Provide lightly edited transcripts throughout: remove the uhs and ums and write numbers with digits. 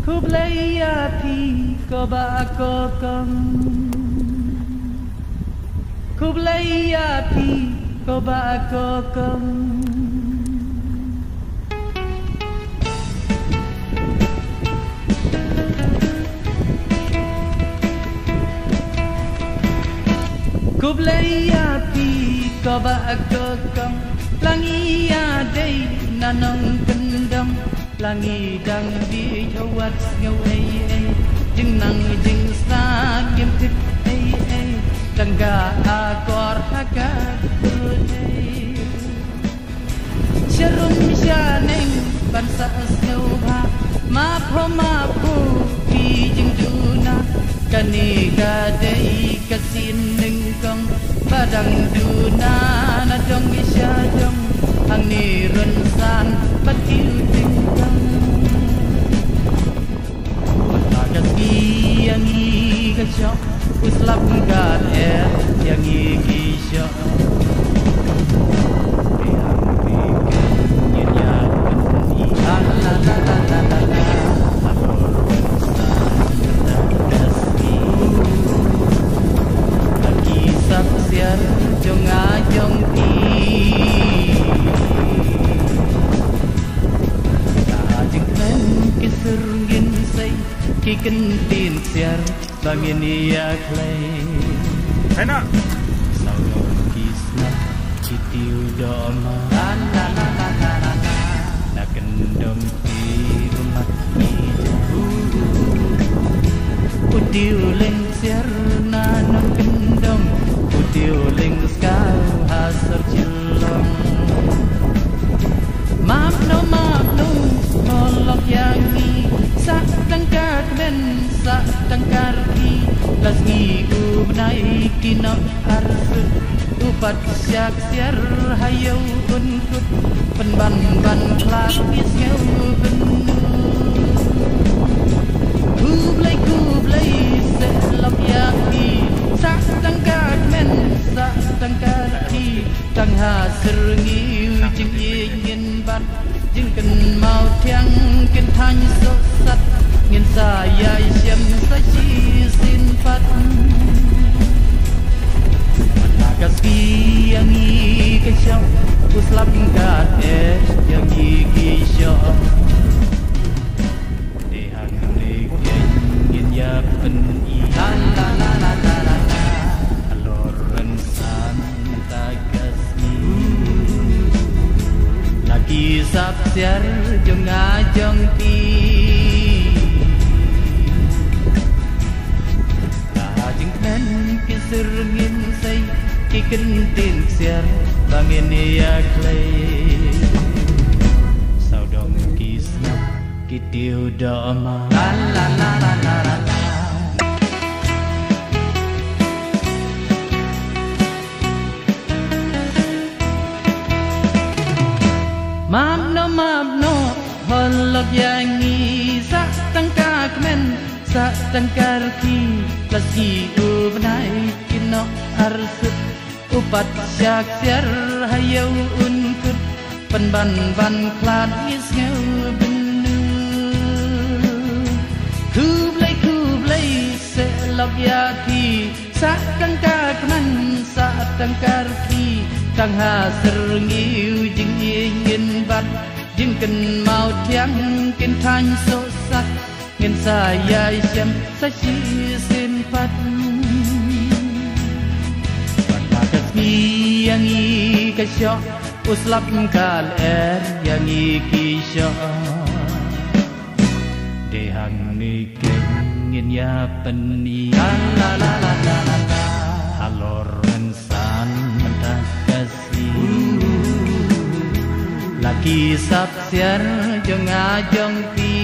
Kublayati kobakokam Kublayati kobakokam Kublayati kobakokam Langi adai nanang kendam Langi dang di awat ngau ai Jeng nang jeng sa game tip ai Tangga akor hakat ai Syarum syaneng bansa snauha Mapho ki jeng juna Kani gadai kasin nengkong Badang duna nadong isyadong Ang nirun san batiu tingkang Matagasi yang ikasyo Uslap ngkat yang ikisyo Yang bikin nyenyakan La la la la la la la Akor bensan matagasi Lagi saksiar jong ajong ti Kiserngin say kikentin siar bangin iya klay Enak Saudong kisna citiu doma La la la la la la la Nakendong ti rumah hijau Utiu leng siar nanong kendong Utiu leng skau hasar cilong Maaf no Molok yangi sa tangkar men sa tangkar ki lasgi ubnai kinok arsu upat syak siar hayau unkut penban ban klak isngeu benu kublai selok yangi sa tangkar men sa tangkar ki tang hasir ngiu jing ingin bat Jing ken mau tiang ken tanya sosat Ngin saya isyam saji sinpat Managas ki yang ikisyaw Uslap ngkat yang ikisyaw Dehang negyen ngin yapen La la la la la la la Aloran san tagas Lagi sabsiar jong ajong ti Kajeng kan kiserngin say Kikentin siar bangin iya klay Saudong kisna kitiu doma La la la la la la la Maaf no holok yangi sa tangkar men sa tangkar ki lasi ubnai kinok arsut upat syak siar hayau unkut penban ban klan isngeu benu kublai selok yaki sa tangkar men sa tangkar ki Tang hasir ngiu jing ingin bat Jing ken mau tiang ken tanya sosat Ngin saya isyam saji sinpat Managas ki yang ikasyo Uslap ngkal yang ikisyo Dehang niken ngin yapen iya La la la la la la Halor mensan Lagi sabsiar jong ajong ti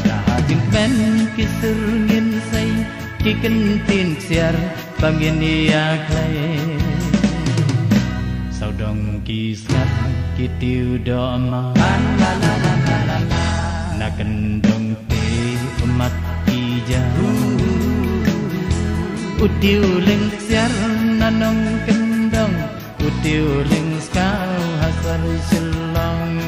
Kajeng men kiserngin say Kikentin siar bangin iya klay Saudong kisnat kitiu doma La la la la la la la Nakendong ti umat hijau Utiu leng siar nanong kendong Utiu leng skau hasar silong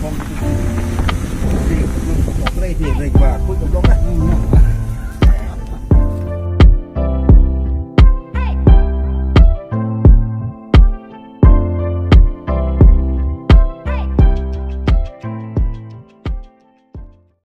phong thìบอกเลยthìเลยว่าคุยกับลงนะ